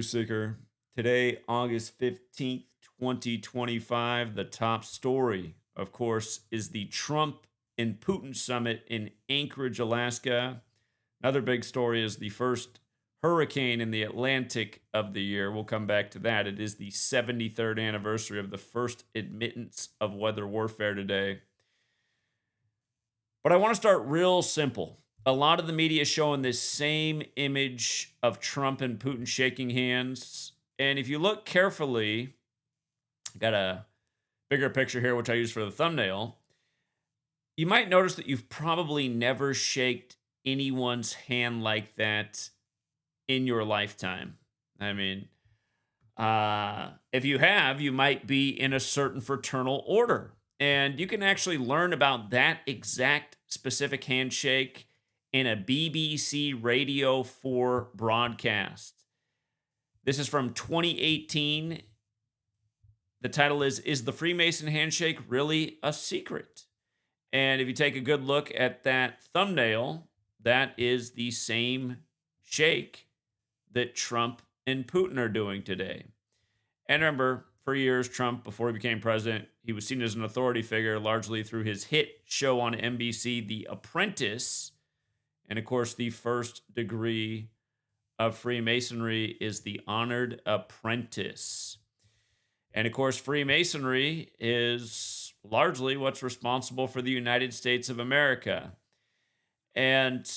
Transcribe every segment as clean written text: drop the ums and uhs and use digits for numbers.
Seeker. Today, August 15th, 2025, the top story, of course, is the Trump and Putin summit in Anchorage, Alaska. Another big story is the first hurricane in the Atlantic of the year. We'll come back to that. It is the 73rd anniversary of the first admittance of weather warfare today. But I want to start real simple. A lot of the media is showing this same image of Trump and Putin shaking hands. And if you look carefully, I got a bigger picture here, which I use for the thumbnail. You might notice that you've probably never shaked anyone's hand like that in your lifetime. I mean, if you have, you might be in a certain fraternal order. And you can actually learn about that exact specific handshake in a BBC Radio 4 broadcast. This is from 2018. The title is the Freemason Handshake Really a Secret? And if you take a good look at that thumbnail, that is the same shake that Trump and Putin are doing today. And remember, for years, Trump, before he became president, he was seen as an authority figure largely through his hit show on NBC, The Apprentice. And of course, the first degree of Freemasonry is the honored apprentice. And of course, Freemasonry is largely what's responsible for the United States of America. And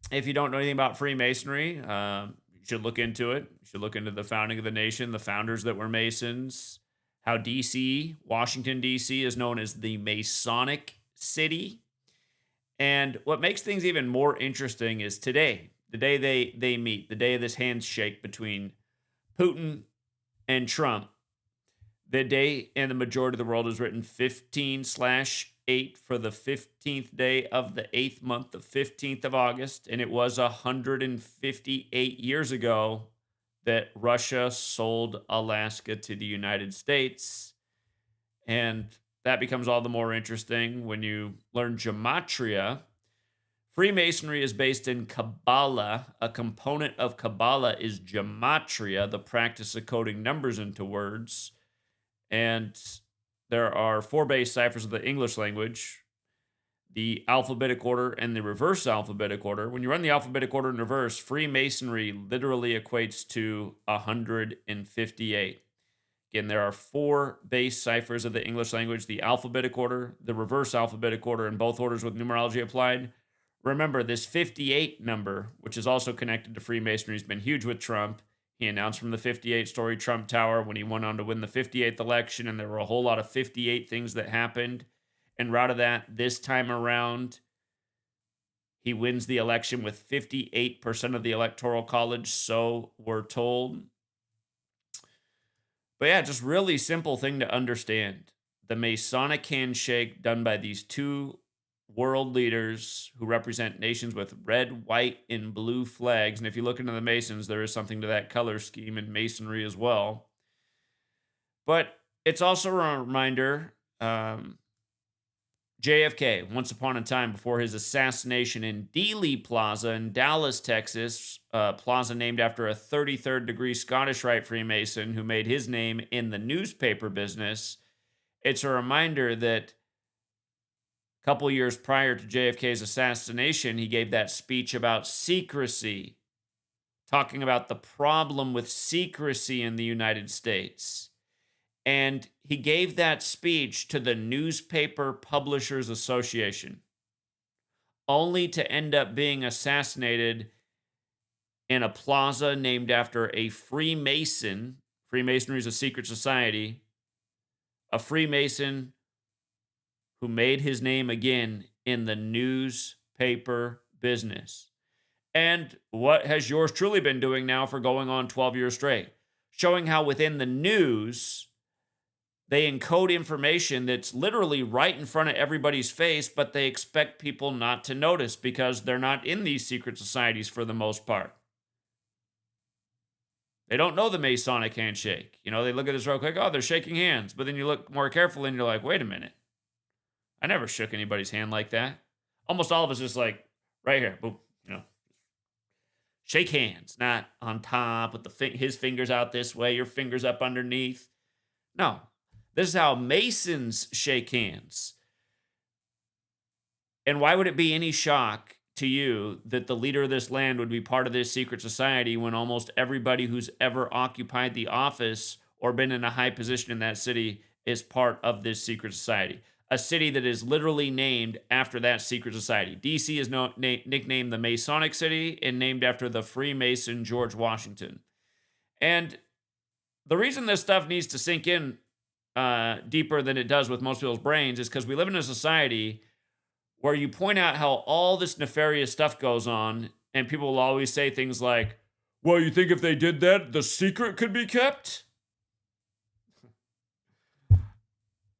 if you don't know anything about Freemasonry, you should look into it. You should look into the founding of the nation, the founders that were Masons, how DC, Washington, D.C. is known as the Masonic city. And what makes things even more interesting is today, the day they meet, the day of this handshake between Putin and Trump, the day in the majority of the world is written 15/8 for the 15th day of the 8th month, the 15th of August. And it was 158 years ago that Russia sold Alaska to the United States. And that becomes all the more interesting when you learn Gematria. Freemasonry is based in Kabbalah. A component of Kabbalah is Gematria, the practice of coding numbers into words. And there are four base ciphers of the English language, the alphabetic order and the reverse alphabetic order. When you run the alphabetic order in reverse, Freemasonry literally equates to 158. Again, there are four base ciphers of the English language, the alphabetic order, the reverse alphabetic order, and both orders with numerology applied. Remember, this 58 number, which is also connected to Freemasonry, has been huge with Trump. He announced from the 58-story Trump Tower when he went on to win the 58th election, and there were a whole lot of 58 things that happened. And out of that, this time around, he wins the election with 58% of the Electoral College, so we're told. But yeah, just really simple thing to understand. The Masonic handshake done by these two world leaders who represent nations with red, white, and blue flags. And if you look into the Masons, there is something to that color scheme in Masonry as well. But it's also a reminder, JFK, once upon a time before his assassination in Dealey Plaza in Dallas, Texas, a plaza named after a 33rd degree Scottish Rite Freemason who made his name in the newspaper business. It's a reminder that a couple years prior to JFK's assassination, he gave that speech about secrecy, talking about the problem with secrecy in the United States. And he gave that speech to the Newspaper Publishers Association, only to end up being assassinated in a plaza named after a Freemason. Freemasonry is a secret society. A Freemason who made his name again in the newspaper business. And what has yours truly been doing now for going on 12 years straight? Showing how within the news, they encode information that's literally right in front of everybody's face, but they expect people not to notice because they're not in these secret societies for the most part. They don't know the Masonic handshake. You know, they look at this real quick, oh, they're shaking hands. But then you look more carefully and you're like, wait a minute. I never shook anybody's hand like that. Almost all of us just like, right here, boom, Shake hands, not on top with his fingers out this way, your fingers up underneath. No, this is how Masons shake hands. And why would it be any shock to you that the leader of this land would be part of this secret society when almost everybody who's ever occupied the office or been in a high position in that city is part of this secret society? A city that is literally named after that secret society. DC is nicknamed the Masonic City and named after the Freemason George Washington. And the reason this stuff needs to sink in deeper than it does with most people's brains is because we live in a society where you point out how all this nefarious stuff goes on, and people will always say things like, well, you think if they did that, the secret could be kept?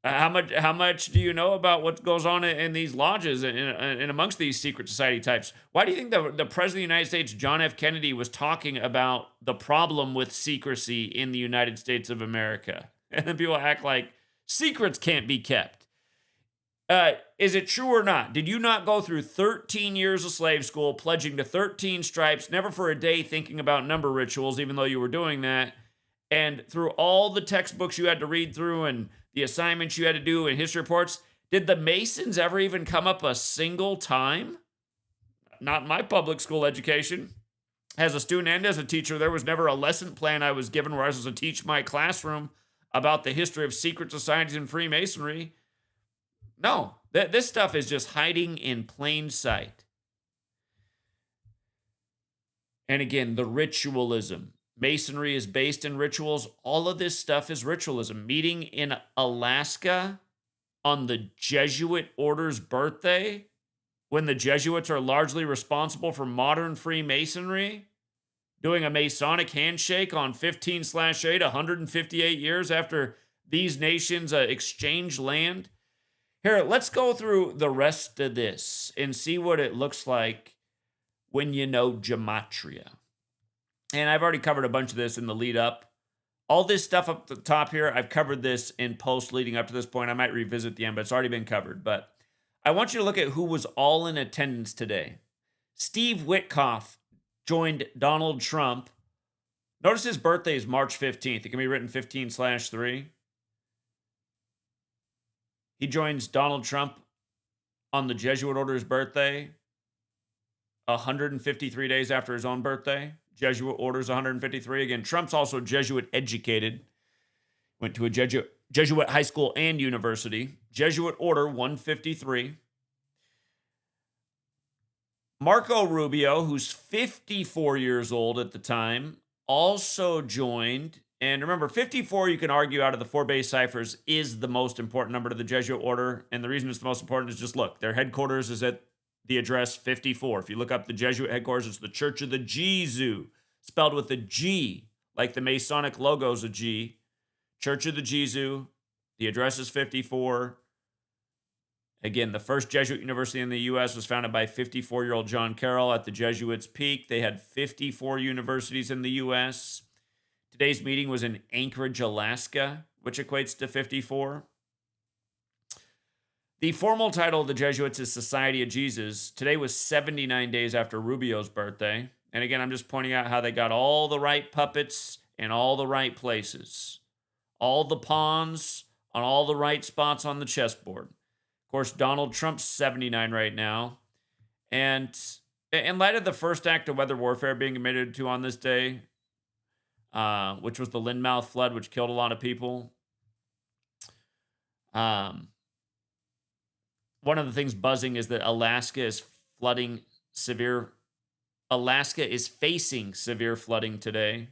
How much do you know about what goes on in these lodges and amongst these secret society types? Why do you think the President of the United States, John F. Kennedy, was talking about the problem with secrecy in the United States of America? And then people act like secrets can't be kept. Is it true or not? Did you not go through 13 years of slave school, pledging to 13 stripes, never for a day thinking about number rituals, even though you were doing that? And through all the textbooks you had to read through and the assignments you had to do and history reports, did the Masons ever even come up a single time? Not in my public school education. As a student and as a teacher, there was never a lesson plan I was given where I was supposed to teach my classroom about the history of secret societies and Freemasonry. No, this stuff is just hiding in plain sight. And again, the ritualism. Masonry is based in rituals. All of this stuff is ritualism. Meeting in Alaska on the Jesuit order's birthday, when the Jesuits are largely responsible for modern Freemasonry, doing a Masonic handshake on 15/8, 158 years after these nations exchanged land. Here, let's go through the rest of this and see what it looks like when you know Gematria. And I've already covered a bunch of this in the lead up. All this stuff up the top here, I've covered this in posts leading up to this point. I might revisit the end, but it's already been covered. But I want you to look at who was all in attendance today. Steve Witkoff joined Donald Trump. Notice his birthday is March 15th. It can be written 15/3. He joins Donald Trump on the Jesuit order's birthday, 153 days after his own birthday. Jesuit orders 153. Again, Trump's also Jesuit educated. Went to a Jesuit high school and university. Jesuit order 153. Marco Rubio, who's 54 years old at the time, also joined. And remember, 54, you can argue out of the four base ciphers, is the most important number to the Jesuit order. And the reason it's the most important is just look, their headquarters is at the address 54. If you look up the Jesuit headquarters, it's the Church of the Jesu, spelled with a G, like the Masonic logo's a G. Church of the Jesu, the address is 54. Again, the first Jesuit university in the U.S. was founded by 54-year-old John Carroll at the Jesuits' peak. They had 54 universities in the U.S. Today's meeting was in Anchorage, Alaska, which equates to 54. The formal title of the Jesuits is Society of Jesus. Today was 79 days after Rubio's birthday. And again, I'm just pointing out how they got all the right puppets in all the right places. All the pawns on all the right spots on the chessboard. Of course, Donald Trump's 79 right now. And in light of the first act of weather warfare being admitted to on this day, which was the Lynmouth flood, which killed a lot of people. One of the things buzzing is that Alaska is facing severe flooding today,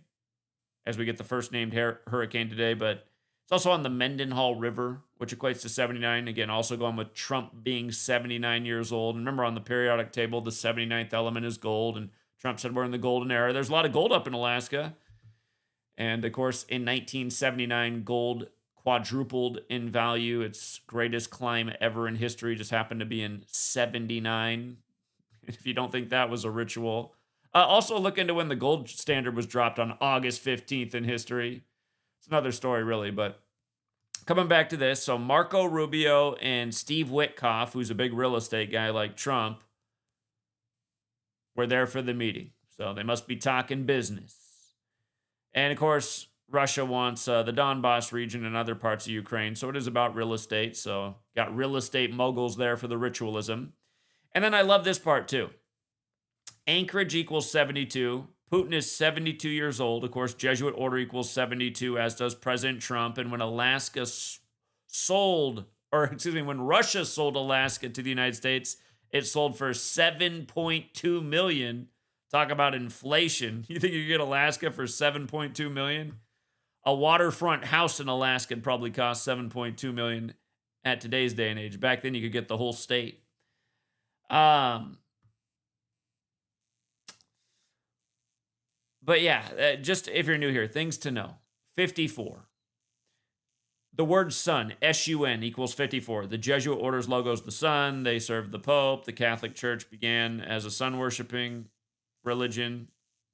as we get the first named hurricane today. But it's also on the Mendenhall River, which equates to 79. Again, also going with Trump being 79 years old. And remember, on the periodic table, the 79th element is gold. And Trump said we're in the golden era. There's a lot of gold up in Alaska. And of course, in 1979, gold quadrupled in value. Its greatest climb ever in history just happened to be in 79. If you don't think that was a ritual. Also, look into when the gold standard was dropped on August 15th in history. It's another story, really. But coming back to this, so Marco Rubio and Steve Witkoff, who's a big real estate guy like Trump, were there for the meeting. So they must be talking business. And of course, Russia wants the Donbass region and other parts of Ukraine. So it is about real estate. So got real estate moguls there for the ritualism. And then I love this part too. Anchorage equals 72. Putin is 72 years old. Of course, Jesuit order equals 72, as does President Trump. And when Alaska when Russia sold Alaska to the United States, it sold for $7.2 million. Talk about inflation. You think you could get Alaska for $7.2 million? A waterfront house in Alaska would probably cost $7.2 million at today's day and age. Back then, you could get the whole state. But yeah, just if you're new here, things to know. 54. The word sun, S-U-N, equals 54. The Jesuit order's logo is the sun. They served the Pope. The Catholic Church began as a sun-worshiping religion,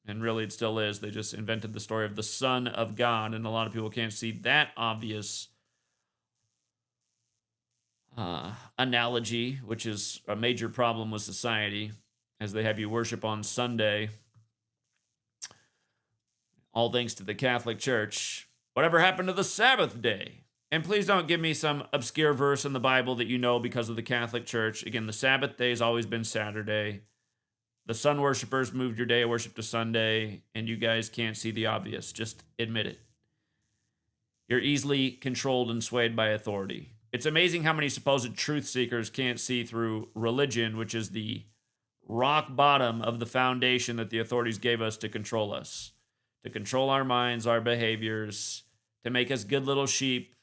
and really it still is. They just invented the story of the Son of God, and a lot of people can't see that obvious analogy, which is a major problem with society, as they have you worship on Sunday. All thanks to the Catholic Church. Whatever happened to the Sabbath day? And please don't give me some obscure verse in the Bible that you know because of the Catholic Church. Again, the Sabbath day has always been Saturday. The sun worshipers moved your day of worship to Sunday, and you guys can't see the obvious. Just admit it. You're easily controlled and swayed by authority. It's amazing how many supposed truth seekers can't see through religion, which is the rock bottom of the foundation that the authorities gave us to control us. To control our minds, our behaviors, to make us good little sheep,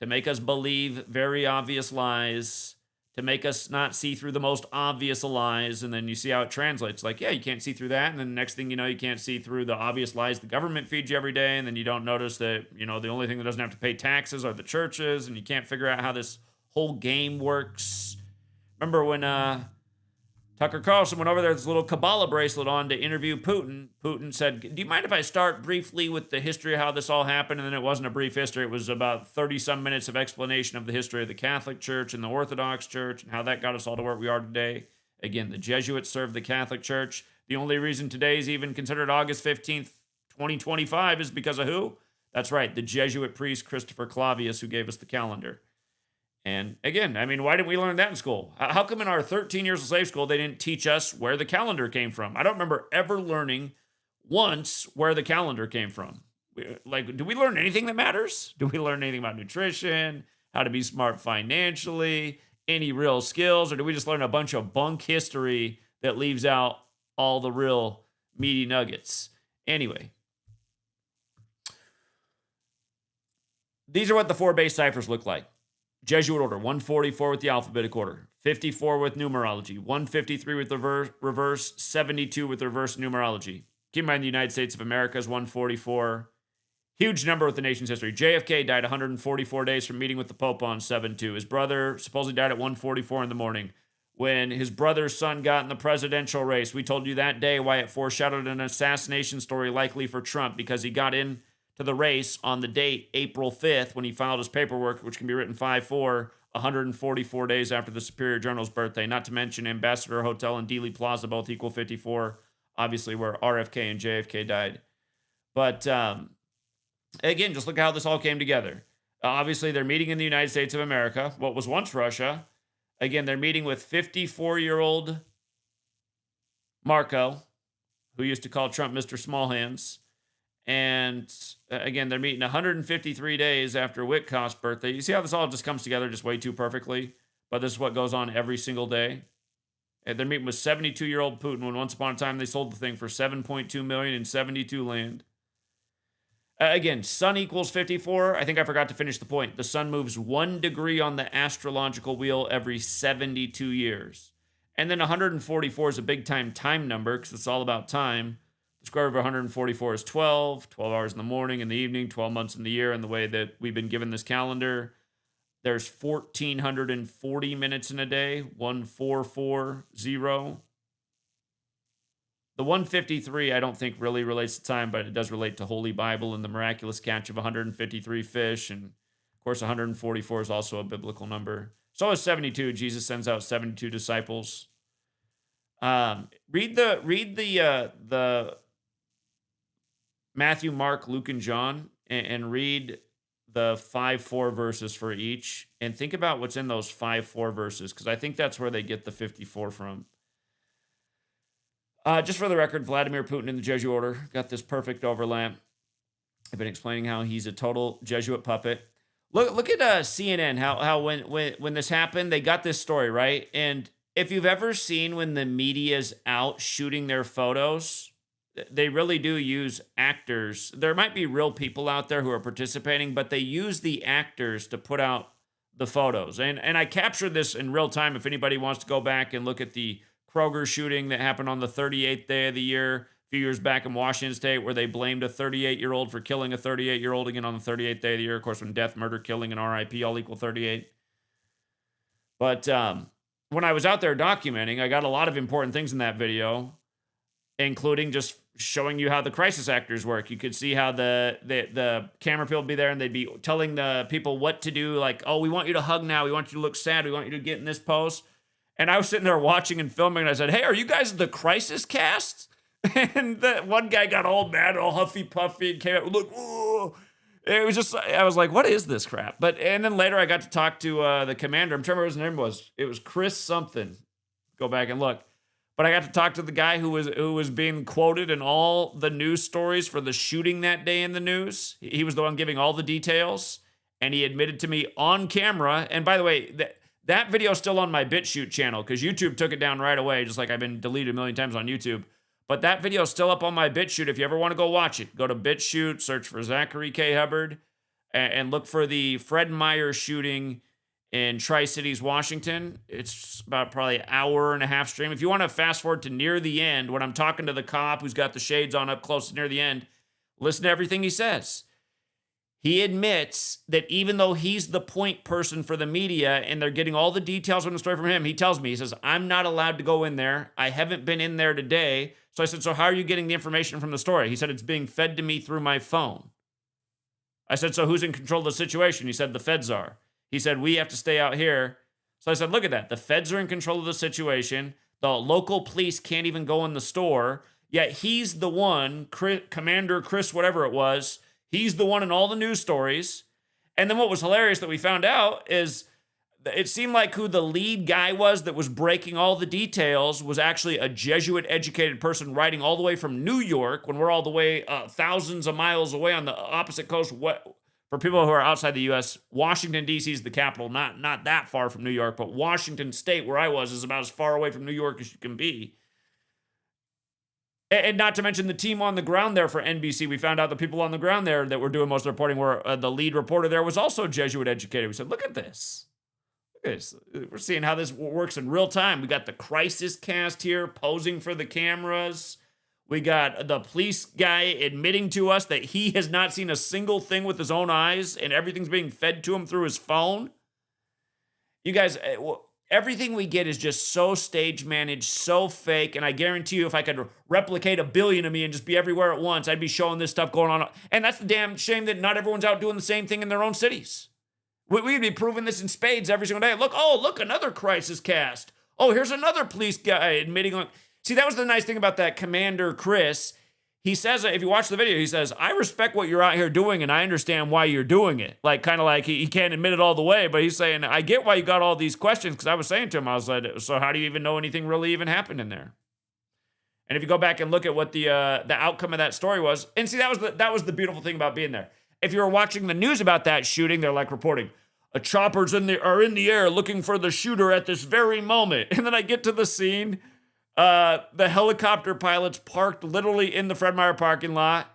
to make us believe very obvious lies, to make us not see through the most obvious lies. And then you see how it translates. Like, yeah, you can't see through that. And then the next thing you know, you can't see through the obvious lies the government feeds you every day. And then you don't notice that, the only thing that doesn't have to pay taxes are the churches. And you can't figure out how this whole game works. Remember when Tucker Carlson went over there with his little Kabbalah bracelet on to interview Putin. Putin said, do you mind if I start briefly with the history of how this all happened? And then it wasn't a brief history. It was about 30-some minutes of explanation of the history of the Catholic Church and the Orthodox Church and how that got us all to where we are today. Again, the Jesuits served the Catholic Church. The only reason today is even considered August 15th, 2025 is because of who? That's right, the Jesuit priest Christopher Clavius, who gave us the calendar. And again, why didn't we learn that in school? How come in our 13 years of slave school, they didn't teach us where the calendar came from? I don't remember ever learning once where the calendar came from. Do we learn anything that matters? Do we learn anything about nutrition, how to be smart financially, any real skills? Or do we just learn a bunch of bunk history that leaves out all the real meaty nuggets? Anyway, these are what the 4 base ciphers look like. Jesuit order, 144 with the alphabetic order, 54 with numerology, 153 with the reverse, 72 with the reverse numerology. Keep in mind the United States of America is 144. Huge number with the nation's history. JFK died 144 days from meeting with the Pope on 7/2. His brother supposedly died at 1:44 in the morning. When his brother's son got in the presidential race, we told you that day why it foreshadowed an assassination story likely for Trump, because he got in to the race on the date April 5th when he filed his paperwork, which can be written 5/4, 144 days after the Superior General's birthday. Not to mention Ambassador Hotel and Dealey Plaza both equal 54, obviously where RFK and JFK died. But again, just look at how this all came together. Obviously, they're meeting in the United States of America, what was once Russia. Again, they're meeting with 54-year-old Marco, who used to call Trump Mr. Smallhands. And again, they're meeting 153 days after Witkoff's birthday. You see how this all just comes together just way too perfectly? But this is what goes on every single day. And they're meeting with 72-year-old Putin when once upon a time they sold the thing for $7.2 million in 72 land. Again, sun equals 54. I think I forgot to finish the point. The sun moves 1 degree on the astrological wheel every 72 years. And then 144 is a big time number because it's all about time. The square root of 144 is 12 hours in the morning, in the evening, 12 months in the year. And the way that we've been given this calendar, there's 1,440 minutes in a day, 1440. The 153, I don't think really relates to time, but it does relate to Holy Bible and the miraculous catch of 153 fish. And of course, 144 is also a biblical number. So is 72. Jesus sends out 72 disciples. Read the Matthew, Mark, Luke, and John, and read the 5:4 verses for each, and think about what's in those 5:4 verses, because I think that's where they get the 54 from. Just for the record, Vladimir Putin in the Jesuit order got this perfect overlap. I've been explaining how he's a total Jesuit puppet. Look at CNN. How when this happened, they got this story right. And if you've ever seen when the media's out shooting their photos, they really do use actors. There might be real people out there who are participating, but they use the actors to put out the photos. And I captured this in real time. If anybody wants to go back and look at the Kroger shooting that happened on the 38th day of the year, a few years back in Washington State, where they blamed a 38-year-old for killing a 38-year-old again on the 38th day of the year. Of course, when death, murder, killing, and RIP all equal 38. But when I was out there documenting, I got a lot of important things in that video, including just showing you how the crisis actors work. You could see how the camera people would be there, and they'd be telling the people what to do, like, oh, we want you to hug now. We want you to look sad. We want you to get in this pose. And I was sitting there watching and filming, and I said, hey, are you guys the crisis cast? And the one guy got all mad, all huffy puffy, and came out, look, whoa. It was just, I was like, what is this crap? And then later I got to talk to the commander. I'm trying to remember what his name was. It was Chris something. Go back and look. But I got to talk to the guy who was being quoted in all the news stories for the shooting that day in the news. He was the one giving all the details, and he admitted to me on camera. And by the way, that video is still on my BitChute channel because YouTube took it down right away, just like I've been deleted a million times on YouTube. But that video is still up on my BitChute. If you ever want to go watch it, go to BitChute, search for Zachary K. Hubbard, and look for the Fred Meyer shooting in Tri-Cities, Washington. It's about probably an hour and a half stream. If you want to fast forward to near the end, when I'm talking to the cop who's got the shades on up close to near the end, listen to everything he says. He admits that even though he's the point person for the media and they're getting all the details on the story from him, he tells me, he says, I'm not allowed to go in there. I haven't been in there today. So I said, so how are you getting the information from the story? He said, it's being fed to me through my phone. I said, so who's in control of the situation? He said, the feds are. He said, we have to stay out here. So I said, look at that. The feds are in control of the situation. The local police can't even go in the store. Yet he's the one, Commander Chris, whatever it was, he's the one in all the news stories. And then what was hilarious that we found out is it seemed like who the lead guy was that was breaking all the details was actually a Jesuit-educated person writing all the way from New York when we're all the way thousands of miles away on the opposite coast. For people who are outside the U.S., Washington, D.C. is the capital, not that far from New York, but Washington State, where I was, is about as far away from New York as you can be. And not to mention the team on the ground there for NBC. We found out the people on the ground there that were doing most of the reporting were the lead reporter there was also Jesuit educated. We said, look at this. Look at this. We're seeing how this works in real time. We got the crisis cast here posing for the cameras. We got the police guy admitting to us that he has not seen a single thing with his own eyes and everything's being fed to him through his phone. You guys, everything we get is just so stage managed, so fake. And I guarantee you, if I could replicate a billion of me and just be everywhere at once, I'd be showing this stuff going on. And that's the damn shame that not everyone's out doing the same thing in their own cities. We'd be proving this in spades every single day. Look, another crisis cast. Oh, here's another police guy admitting on. See, that was the nice thing about that Commander Chris. He says, if you watch the video, he says, I respect what you're out here doing and I understand why you're doing it. Like, kind of like he can't admit it all the way, but he's saying, I get why you got all these questions, because I was saying to him, I was like, so how do you even know anything really even happened in there? And if you go back and look at what the outcome of that story was, and see, that was the beautiful thing about being there. If you were watching the news about that shooting, they're like reporting, choppers are in the air looking for the shooter at this very moment. And then I get to the scene. The helicopter pilot's parked literally in the Fred Meyer parking lot.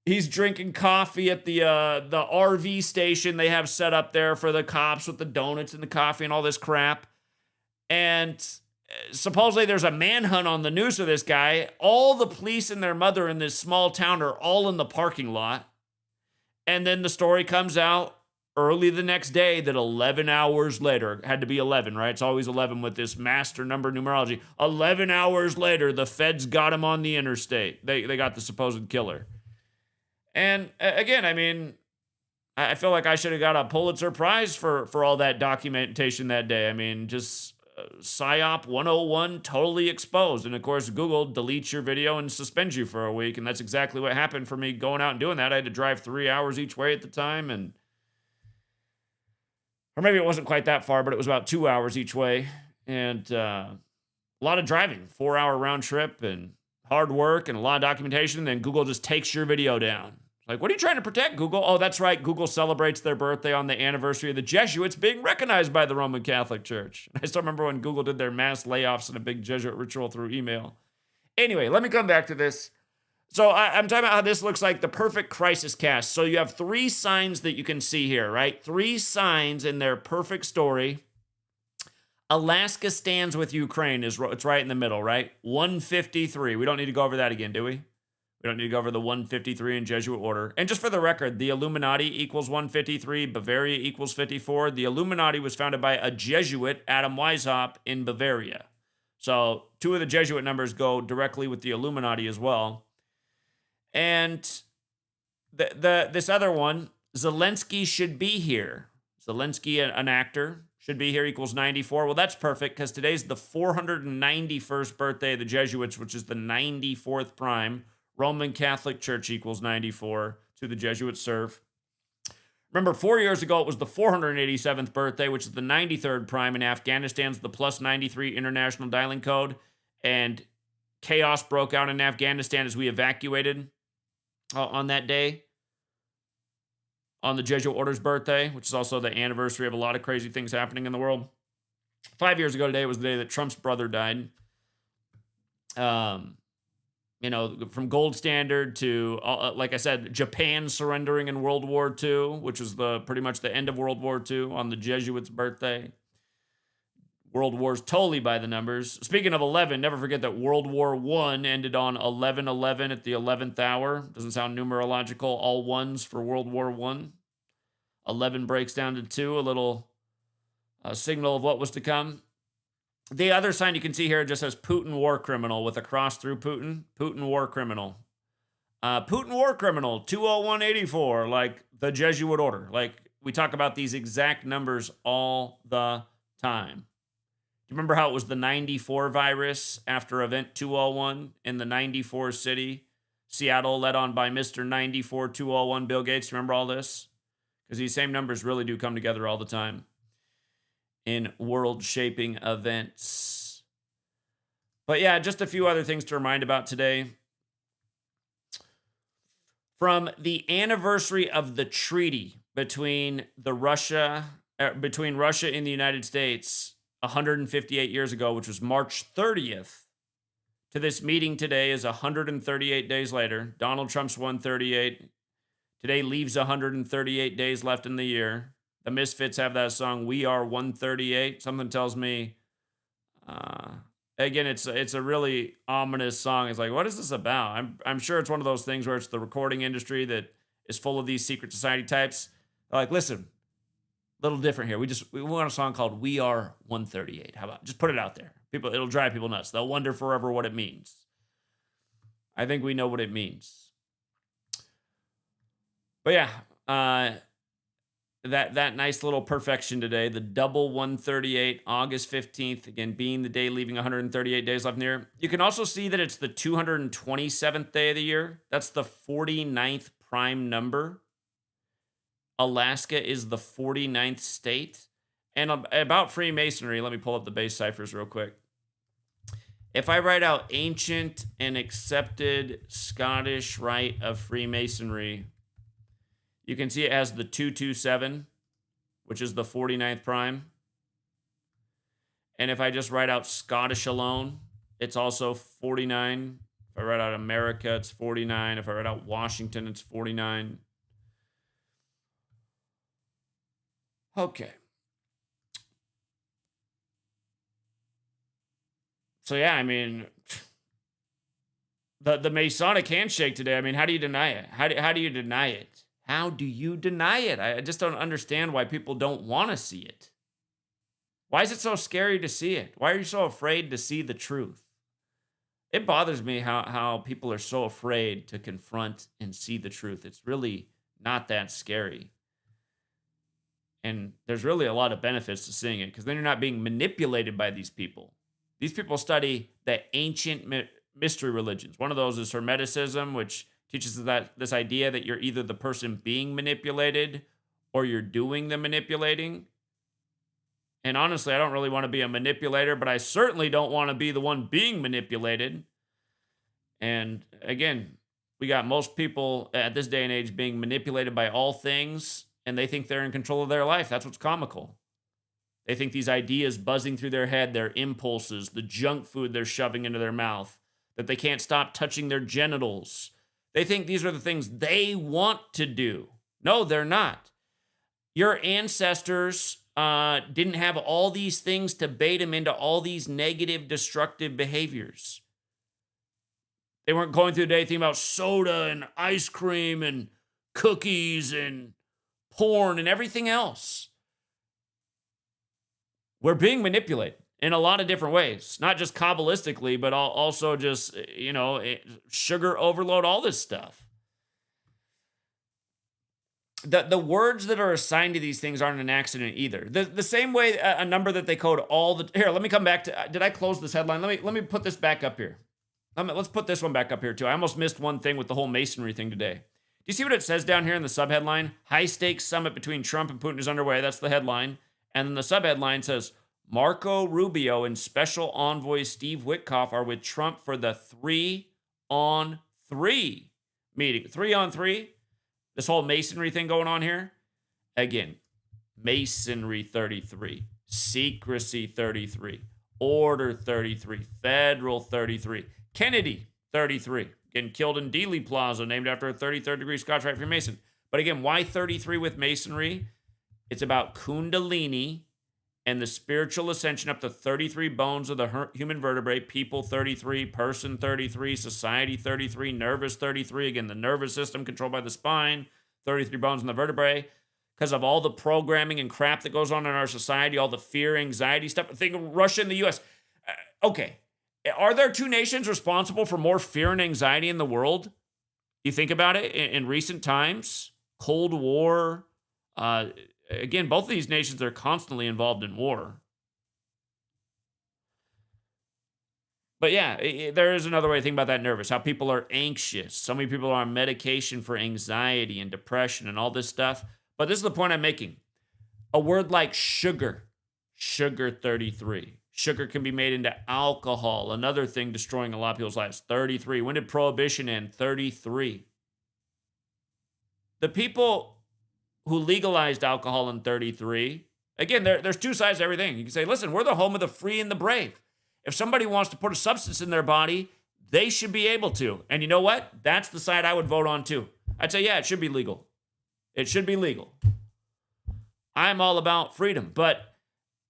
He's drinking coffee at the RV station they have set up there for the cops with the donuts and the coffee and all this crap. And supposedly there's a manhunt on the news for this guy. All the police and their mother in this small town are all in the parking lot. And then the story comes out early the next day that 11 hours later, had to be 11, right? It's always 11 with this master number numerology. 11 hours later, the feds got him on the interstate. They got the supposed killer. And again, I mean, I feel like I should have got a Pulitzer Prize for all that documentation that day. I mean, just PSYOP 101 totally exposed. And of course, Google deletes your video and suspends you for a week. And that's exactly what happened for me going out and doing that. I had to drive 3 hours each way at the time. Or maybe it wasn't quite that far, but it was about 2 hours each way. And a lot of driving, 4-hour round trip and hard work and a lot of documentation. And then Google just takes your video down. Like, what are you trying to protect, Google? Oh, that's right. Google celebrates their birthday on the anniversary of the Jesuits being recognized by the Roman Catholic Church. I still remember when Google did their mass layoffs in a big Jesuit ritual through email. Anyway, let me come back to this. So I'm talking about how this looks like the perfect crisis cast. So you have 3 signs that you can see here, right? 3 signs in their perfect story. Alaska stands with Ukraine. It's right in the middle, right? 153. We don't need to go over that again, do we? We don't need to go over the 153 in Jesuit order. And just for the record, the Illuminati equals 153, Bavaria equals 54. The Illuminati was founded by a Jesuit, Adam Weishaupt, in Bavaria. So 2 of the Jesuit numbers go directly with the Illuminati as well. And this other one, Zelensky should be here. Zelensky, an actor, should be here equals 94. Well, that's perfect because today's the 491st birthday of the Jesuits, which is the 94th prime. Roman Catholic Church equals 94 to the Jesuits serve. Remember, 4 years ago, it was the 487th birthday, which is the 93rd prime in Afghanistan's the plus 93 international dialing code. And chaos broke out in Afghanistan as we evacuated on that day. On the Jesuit order's birthday, which is also the anniversary of a lot of crazy things happening in the world. 5 years ago today was the day that Trump's brother died. From gold standard to, like I said, Japan surrendering in World War II, which was pretty much the end of World War II on the Jesuits' birthday. World War's totally by the numbers. Speaking of 11, never forget that World War I ended on 11/11 at the 11th hour. Doesn't sound numerological. All ones for World War I. 11 breaks down to 2, a little signal of what was to come. The other sign you can see here just says Putin war criminal with a cross through Putin. Putin war criminal. Putin war criminal, 20184, like the Jesuit order. Like, we talk about these exact numbers all the time. Do you remember how it was the 94 virus after event 201 in the 94 city? Seattle, led on by Mr. 94201 Bill Gates. Remember all this? Because these same numbers really do come together all the time in world-shaping events. But yeah, just a few other things to remind about today. From the anniversary of the treaty between Russia and the United States 158 years ago, which was March 30th, to this meeting today is 138 days later. Donald Trump's 138. Today leaves 138 days left in the year. The Misfits have that song, We Are 138. Something tells me, again, it's a really ominous song. It's like, what is this about? I'm sure it's one of those things where it's the recording industry that is full of these secret society types. They're like, listen, a little different here. We want a song called We Are 138. How about just put it out there? It'll drive people nuts. They'll wonder forever what it means. I think we know what it means. But yeah, that nice little perfection today, the double 138, August 15th, again, being the day leaving 138 days left in the year. You can also see that it's the 227th day of the year. That's the 49th prime number. Alaska is the 49th state. And about Freemasonry, let me pull up the base ciphers real quick. If I write out ancient and accepted Scottish rite of Freemasonry, you can see it has the 227, which is the 49th prime. And if I just write out Scottish alone, it's also 49. If I write out America, it's 49. If I write out Washington, it's 49. Okay. So yeah, I mean, the Masonic handshake today, I mean, how do you deny it? How do you deny it? How do you deny it? I just don't understand why people don't want to see it. Why is it so scary to see it? Why are you so afraid to see the truth? It bothers me how people are so afraid to confront and see the truth. It's really not that scary. And there's really a lot of benefits to seeing it because then you're not being manipulated by these people. These people study the ancient mystery religions. One of those is Hermeticism, which teaches that this idea that you're either the person being manipulated or you're doing the manipulating. And honestly, I don't really want to be a manipulator, but I certainly don't want to be the one being manipulated. And again, we got most people at this day and age being manipulated by all things, and they think they're in control of their life. That's what's comical. They think these ideas buzzing through their head, their impulses, the junk food they're shoving into their mouth, that they can't stop touching their genitals. They think these are the things they want to do. No, they're not. Your ancestors didn't have all these things to bait them into all these negative, destructive behaviors. They weren't going through the day thinking about soda and ice cream and cookies and porn and everything else. We're being manipulated in a lot of different ways, not just Kabbalistically, but also just, sugar overload, all this stuff. The words that are assigned to these things aren't an accident either. The same way a number that they code all the... Here, let me come back to... Did I close this headline? Let me put this back up here. Let's put this one back up here, too. I almost missed one thing with the whole Masonry thing today. Do you see what it says down here in the subheadline? High-stakes summit between Trump and Putin is underway. That's the headline. And then the subheadline says, Marco Rubio and Special Envoy Steve Witkoff are with Trump for the 3-on-3 meeting. 3-on-3? This whole Masonry thing going on here? Again, Masonry 33, Secrecy 33, Order 33, Federal 33, Kennedy 33, getting killed in Dealey Plaza, named after a 33rd degree Scotch Rite Freemason. But again, why 33 with Masonry? It's about Kundalini and the spiritual ascension up to 33 bones of the human vertebrae, people 33, person 33, society 33, nervous 33. Again, the nervous system controlled by the spine, 33 bones in the vertebrae. Because of all the programming and crap that goes on in our society, all the fear, anxiety stuff. Think of Russia and the U.S. Okay, are there two nations responsible for more fear and anxiety in the world? You think about it in recent times, Cold War. Again, both of these nations are constantly involved in war. But yeah, there is another way to think about that nervous, how people are anxious. So many people are on medication for anxiety and depression and all this stuff. But this is the point I'm making. A word like sugar, sugar 33. Sugar can be made into alcohol, another thing destroying a lot of people's lives, 33. When did Prohibition end? 33. The people who legalized alcohol in 33, again, there's two sides to everything. You can say, listen, we're the home of the free and the brave. If somebody wants to put a substance in their body, they should be able to. And you know what? That's the side I would vote on too. I'd say, yeah, it should be legal. It should be legal. I'm all about freedom. But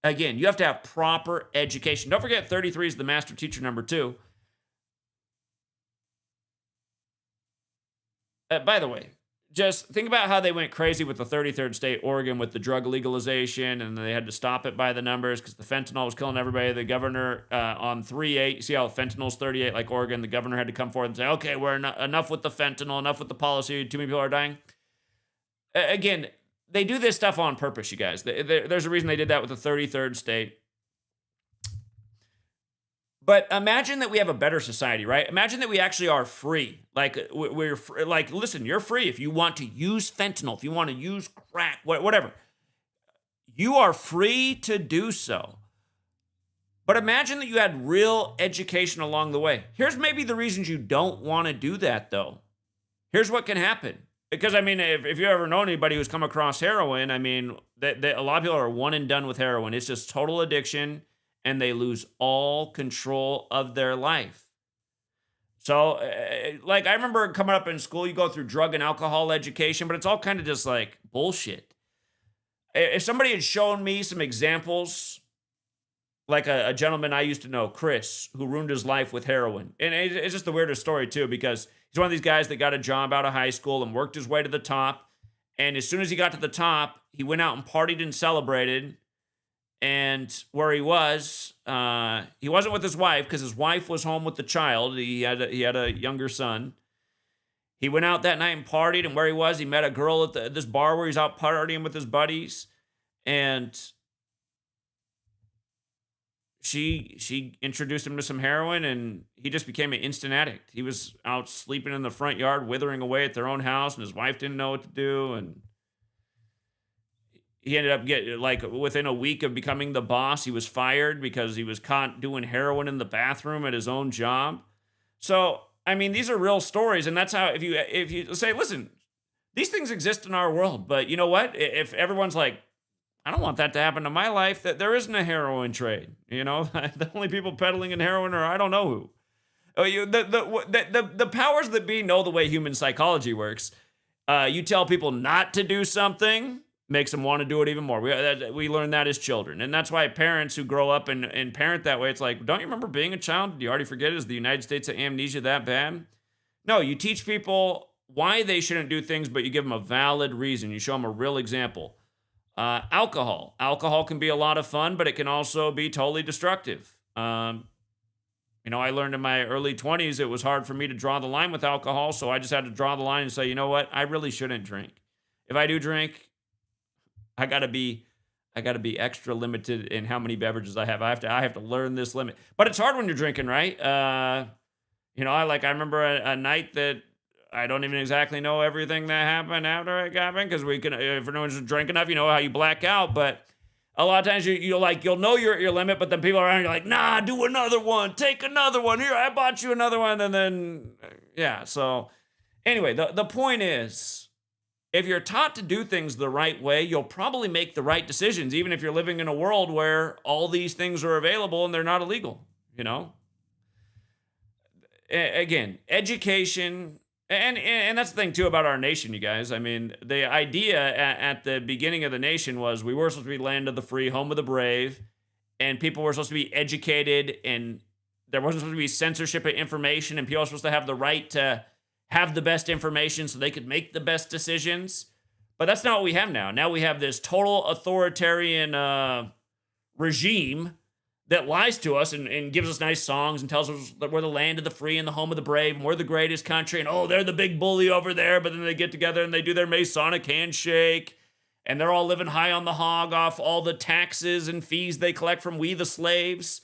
again, you have to have proper education. Don't forget 33 is the master teacher number 2. By the way, just think about how they went crazy with the 33rd state, Oregon, with the drug legalization, and they had to stop it by the numbers because the fentanyl was killing everybody. The governor on 3-8, you see how fentanyl's 38 like Oregon, the governor had to come forward and say, okay, we're enough with the fentanyl, enough with the policy, too many people are dying. Again, they do this stuff on purpose, you guys. There's a reason they did that with the 33rd state. But imagine that we have a better society, right? Imagine that we actually are free. Like, listen, you're free if you want to use fentanyl, if you want to use crack, whatever. You are free to do so. But imagine that you had real education along the way. Here's maybe the reasons you don't want to do that, though. Here's what can happen. Because, I mean, if you ever know anybody who's come across heroin, I mean, a lot of people are one and done with heroin. It's just total addiction, and they lose all control of their life. So, like, I remember coming up in school, you go through drug and alcohol education, but it's all kind of just like bullshit. If somebody had shown me some examples, like a gentleman I used to know, Chris, who ruined his life with heroin. And it's just the weirdest story, too, because he's one of these guys that got a job out of high school and worked his way to the top. And as soon as he got to the top, he went out and partied and celebrated. And where he wasn't with his wife because his wife was home with the child. He had a younger son. He went out that night and partied, and where he was, he met a girl at this bar where he's out partying with his buddies. And she introduced him to some heroin, and he just became an instant addict. He was out sleeping in the front yard, withering away at their own house, and his wife didn't know what to do. And he ended up getting, like, within a week of becoming the boss, he was fired because he was caught doing heroin in the bathroom at his own job. So, I mean, these are real stories, and that's how, if you say, listen, these things exist in our world, but you know what? If everyone's like, I don't want that to happen to my life, that there isn't a heroin trade. You know, the only people peddling in heroin are I don't know who. Oh, the powers that be know the way human psychology works. You tell people not to do something, makes them want to do it even more. We learn that as children. And that's why parents who grow up and parent that way, it's like, don't you remember being a child? Do you already forget it? Is the United States of amnesia that bad? No, you teach people why they shouldn't do things, but you give them a valid reason. You show them a real example. Alcohol. Alcohol can be a lot of fun, but it can also be totally destructive. You know, I learned in my early 20s it was hard for me to draw the line with alcohol, so I just had to draw the line and say, you know what? I really shouldn't drink. If I do drink, I gotta be extra limited in how many beverages I have. I have to learn this limit. But it's hard when you're drinking, right? You know, I remember a night that I don't even exactly know everything that happened after it happened, because if anyone's drank enough, you know how you black out. But a lot of times you'll know your limit, but then people around you are like, nah, do another one, take another one. Here, I bought you another one, and then yeah. So anyway, the point is, if you're taught to do things the right way, you'll probably make the right decisions, even if you're living in a world where all these things are available and they're not illegal. You know. Again, education. And that's the thing, too, about our nation, you guys. I mean, the idea at the beginning of the nation was we were supposed to be land of the free, home of the brave, and people were supposed to be educated, and there wasn't supposed to be censorship of information, and people were supposed to have the right to have the best information so they could make the best decisions. But that's not what we have now. Now we have this total authoritarian regime that lies to us and gives us nice songs and tells us that we're the land of the free and the home of the brave and we're the greatest country, and oh, they're the big bully over there. But then they get together and they do their Masonic handshake, and they're all living high on the hog off all the taxes and fees they collect from we the slaves,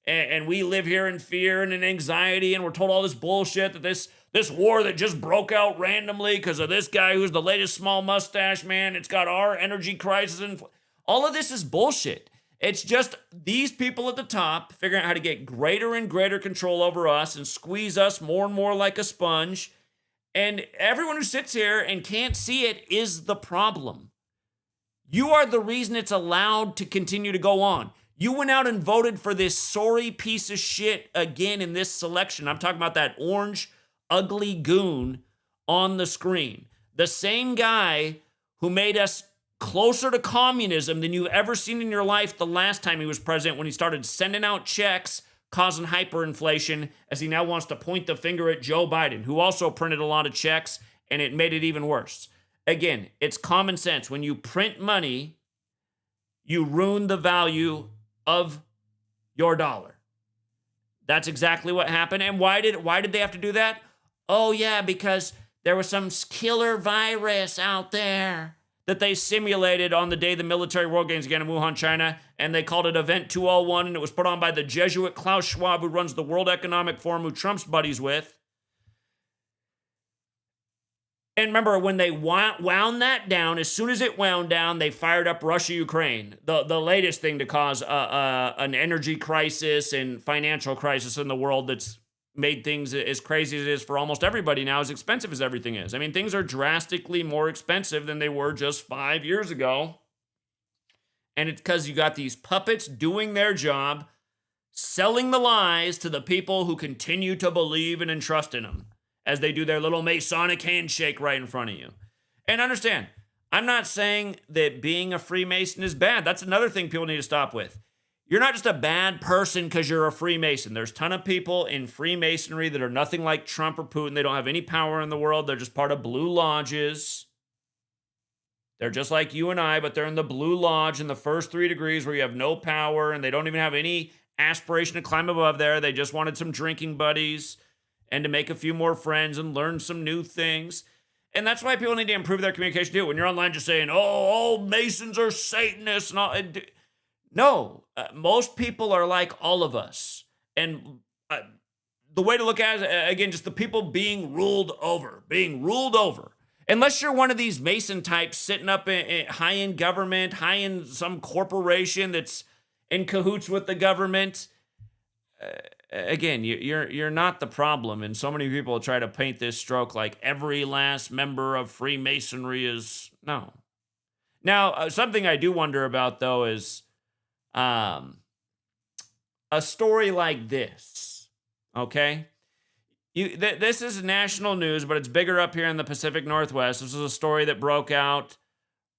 and we live here in fear and in anxiety, and we're told all this bullshit that this war that just broke out randomly because of this guy who's the latest small mustache man, it's got our energy crisis, and all of this is bullshit. It's just these people at the top figuring out how to get greater and greater control over us and squeeze us more and more like a sponge. And everyone who sits here and can't see it is the problem. You are the reason it's allowed to continue to go on. You went out and voted for this sorry piece of shit again in this selection. I'm talking about that orange, ugly goon on the screen. The same guy who made us closer to communism than you've ever seen in your life the last time he was president, when he started sending out checks, causing hyperinflation, as he now wants to point the finger at Joe Biden, who also printed a lot of checks, and it made it even worse. Again, it's common sense. When you print money, you ruin the value of your dollar. That's exactly what happened. And why did they have to do that? Oh yeah, because there was some killer virus out there that they simulated on the day the military world games began in Wuhan, China, and they called it Event 201, and it was put on by the Jesuit Klaus Schwab, who runs the World Economic Forum, who Trump's buddies with. And remember, when they wound that down, as soon as it wound down, they fired up Russia-Ukraine, the latest thing to cause an energy crisis and financial crisis in the world that's made things as crazy as it is for almost everybody now, as expensive as everything is. I mean, things are drastically more expensive than they were just 5 years ago. And it's because you got these puppets doing their job, selling the lies to the people who continue to believe and entrust in them, as they do their little Masonic handshake right in front of you. And understand, I'm not saying that being a Freemason is bad. That's another thing people need to stop with. You're not just a bad person because you're a Freemason. There's a ton of people in Freemasonry that are nothing like Trump or Putin. They don't have any power in the world. They're just part of blue lodges. They're just like you and I, but they're in the blue lodge in the first 3 degrees where you have no power and they don't even have any aspiration to climb above there. They just wanted some drinking buddies and to make a few more friends and learn some new things. And that's why people need to improve their communication too. When you're online just saying, oh, all Masons are Satanists and all. No, most people are like all of us. And the way to look at it, again, just the people being ruled over. Unless you're one of these Mason types sitting up high in government, high in some corporation that's in cahoots with the government. Again, you're not the problem. And so many people try to paint this stroke like every last member of Freemasonry is. No. Now, something I do wonder about, though, is a story like this, okay? This is national news, but it's bigger up here in the Pacific Northwest. This is a story that broke out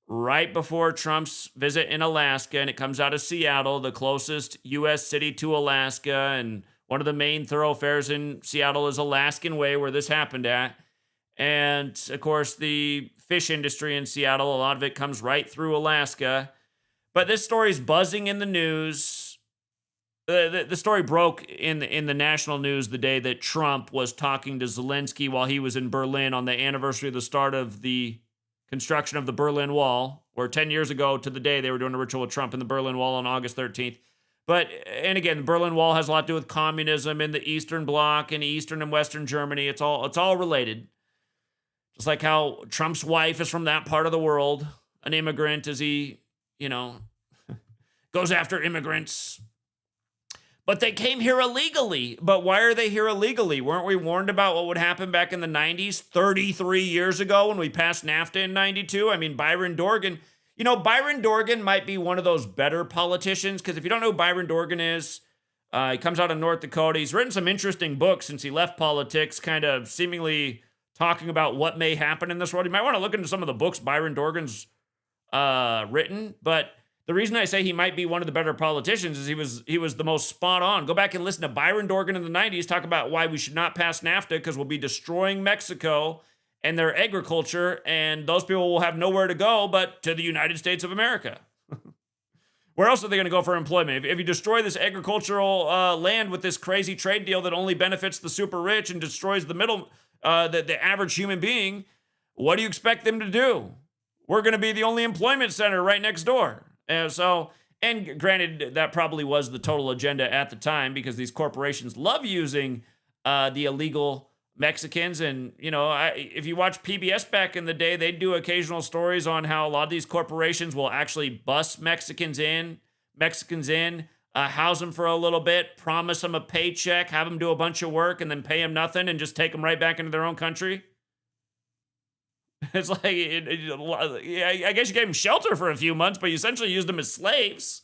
right before Trump's visit in Alaska, and it comes out of Seattle, the closest U.S. city to Alaska, and one of the main thoroughfares in Seattle is Alaskan Way, where this happened at. And, of course, the fish industry in Seattle, a lot of it comes right through Alaska. But this story's buzzing in the news. The story broke in the national news the day that Trump was talking to Zelensky while he was in Berlin on the anniversary of the start of the construction of the Berlin Wall, where 10 years ago to the day they were doing a ritual with Trump in the Berlin Wall on August 13th. But, and again, the Berlin Wall has a lot to do with communism in the Eastern Bloc and Eastern and Western Germany. It's all related. Just like how Trump's wife is from that part of the world, an immigrant as he, goes after immigrants. But they came here illegally. But why are they here illegally? Weren't we warned about what would happen back in the 90s, 33 years ago when we passed NAFTA in 92? I mean, Byron Dorgan. Byron Dorgan might be one of those better politicians, because if you don't know who Byron Dorgan is, he comes out of North Dakota. He's written some interesting books since he left politics, kind of seemingly talking about what may happen in this world. You might want to look into some of the books Byron Dorgan's written, but the reason I say he might be one of the better politicians is he was the most spot on. Go back and listen to Byron Dorgan in the 90s talk about why we should not pass NAFTA, because we'll be destroying Mexico and their agriculture, and those people will have nowhere to go but to the United States of America. Where else are they going to go for employment? If you destroy this agricultural land with this crazy trade deal that only benefits the super rich and destroys the the average human being, what do you expect them to do? We're going to be the only employment center right next door. And granted, that probably was the total agenda at the time, because these corporations love using the illegal Mexicans. And, if you watch PBS back in the day, they'd do occasional stories on how a lot of these corporations will actually bus Mexicans in, house them for a little bit, promise them a paycheck, have them do a bunch of work, and then pay them nothing and just take them right back into their own country. It's like, I guess you gave them shelter for a few months, but you essentially used them as slaves.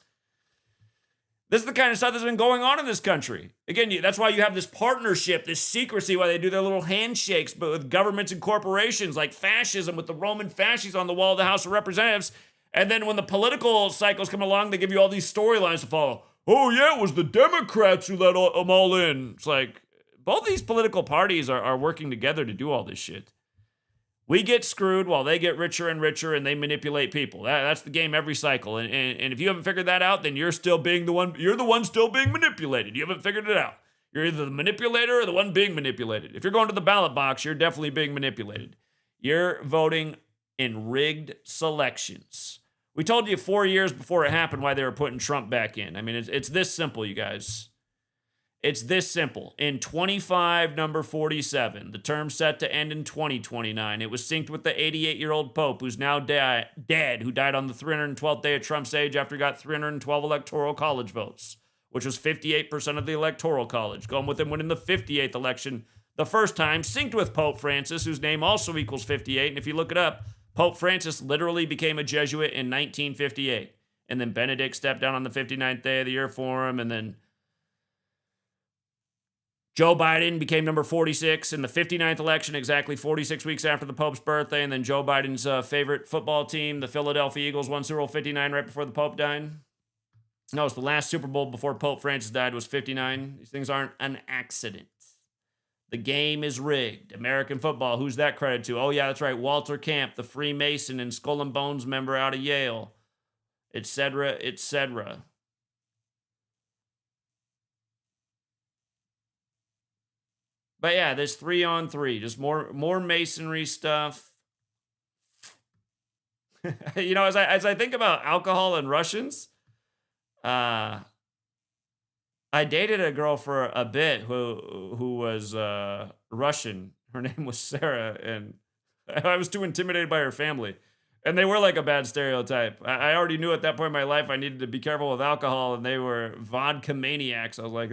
This is the kind of stuff that's been going on in this country. Again, that's why you have this partnership, this secrecy, why they do their little handshakes, but with governments and corporations, like fascism with the Roman fasces on the wall of the House of Representatives. And then when the political cycles come along, they give you all these storylines to follow. Oh, yeah, it was the Democrats who let them all in. It's like, both these political parties are working together to do all this shit. We get screwed while they get richer and richer, and they manipulate people. That's the game every cycle. And if you haven't figured that out, then you're the one still being manipulated. You haven't figured it out. You're either the manipulator or the one being manipulated. If you're going to the ballot box, you're definitely being manipulated. You're voting in rigged selections. We told you 4 years before it happened why they were putting Trump back in. I mean, it's this simple, you guys. It's this simple. In 25, number 47, the term set to end in 2029. It was synced with the 88-year-old Pope, who's now dead, who died on the 312th day of Trump's age after he got 312 electoral college votes, which was 58% of the electoral college, going with him winning the 58th election the first time, synced with Pope Francis, whose name also equals 58. And if you look it up, Pope Francis literally became a Jesuit in 1958. And then Benedict stepped down on the 59th day of the year for him, and then Joe Biden became number 46 in the 59th election, exactly 46 weeks after the Pope's birthday. And then Joe Biden's favorite football team, the Philadelphia Eagles, won Super Bowl 59 right before the Pope died. No, it's the last Super Bowl before Pope Francis died was 59. These things aren't an accident. The game is rigged. American football, who's that credit to? Oh, yeah, that's right. Walter Camp, the Freemason and Skull and Bones member out of Yale, etc., etc. But yeah, this 3-on-3, just more Masonry stuff. As I think about alcohol and Russians, uh, I dated a girl for a bit who was Russian. Her name was Sarah, and I was too intimidated by her family. And they were like a bad stereotype. I already knew at that point in my life I needed to be careful with alcohol, and they were vodka maniacs. I was like,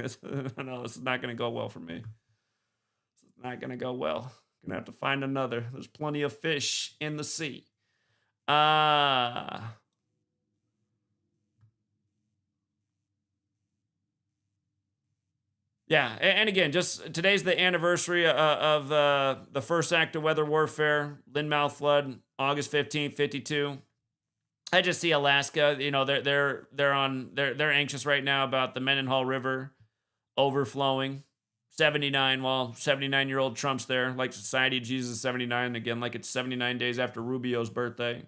no, this is not going to go well for me. This is not going to go well. Gonna have to find another. There's plenty of fish in the sea. Yeah, and again, just today's the anniversary of the first act of weather warfare, Linmouth flood, August 15th, 52. I just see Alaska. They're anxious right now about the Mendenhall River overflowing. 79, well, 79-year-old Trump's there, like Society of Jesus 79, again, like it's 79 days after Rubio's birthday.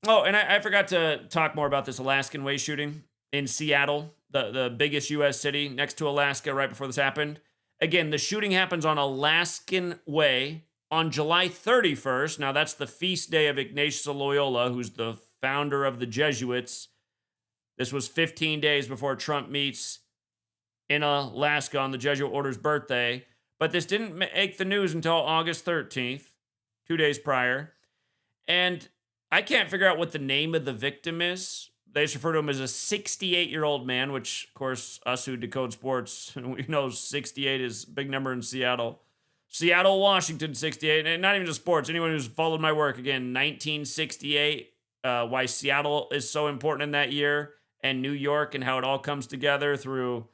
Oh, and I forgot to talk more about this Alaskan way shooting in Seattle, the biggest U.S. city next to Alaska right before this happened. Again, the shooting happens on Alaskan Way on July 31st. Now, that's the feast day of Ignatius of Loyola, who's the founder of the Jesuits. This was 15 days before Trump meets in Alaska on the Jesuit order's birthday. But this didn't make the news until August 13th, 2 days prior. And I can't figure out what the name of the victim is. They just refer to him as a 68-year-old man, which, of course, us who decode sports, we know 68 is a big number in Seattle. Seattle, Washington, 68. And not even just sports. Anyone who's followed my work, again, 1968, why Seattle is so important in that year, and New York and how it all comes together through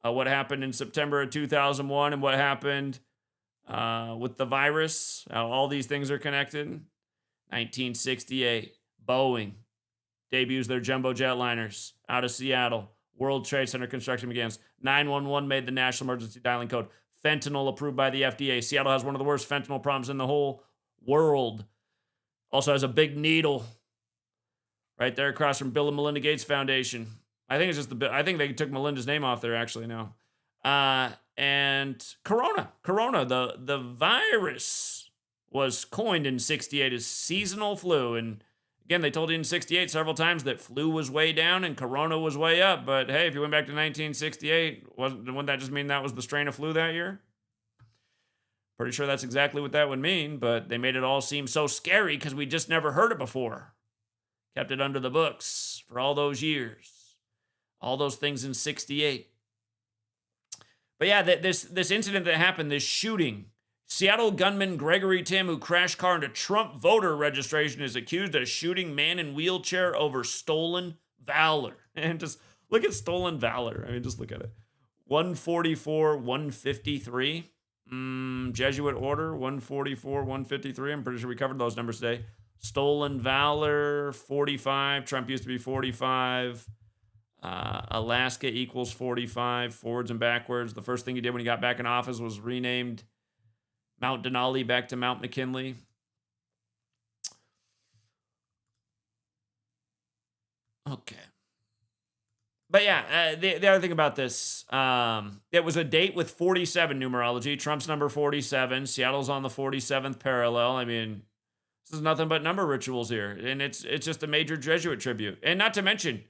what happened in September of 2001 and what happened with the virus. How all these things are connected. 1968, Boeing debuts their jumbo jetliners out of Seattle. World Trade Center construction begins. 911 made the national emergency dialing code. Fentanyl approved by the FDA. Seattle has one of the worst fentanyl problems in the whole world. Also has a big needle right there across from Bill and Melinda Gates Foundation. I think it's just I think they took Melinda's name off there actually now. And Corona, the virus was coined in 68 as seasonal flu. And again, they told you in 68 several times that flu was way down and Corona was way up. But hey, if you went back to 1968, wouldn't that just mean that was the strain of flu that year? Pretty sure that's exactly what that would mean, but they made it all seem so scary because we just never heard it before. Kept it under the books for all those years. All those things in 68. But yeah, this incident that happened, this shooting, Seattle gunman Gregory Tim, who crashed car into Trump voter registration, is accused of shooting man in wheelchair over stolen valor. And just look at stolen valor. I mean, just look at it. 144, 153. Jesuit order, 144, 153. I'm pretty sure we covered those numbers today. Stolen valor, 45. Trump used to be 45. Alaska equals 45, forwards and backwards. The first thing he did when he got back in office was renamed Mount Denali back to Mount McKinley. Okay. But yeah, the other thing about this, it was a date with 47 numerology. Trump's number 47. Seattle's on the 47th parallel. I mean, this is nothing but number rituals here. And it's just a major Jesuit tribute. And not to mention,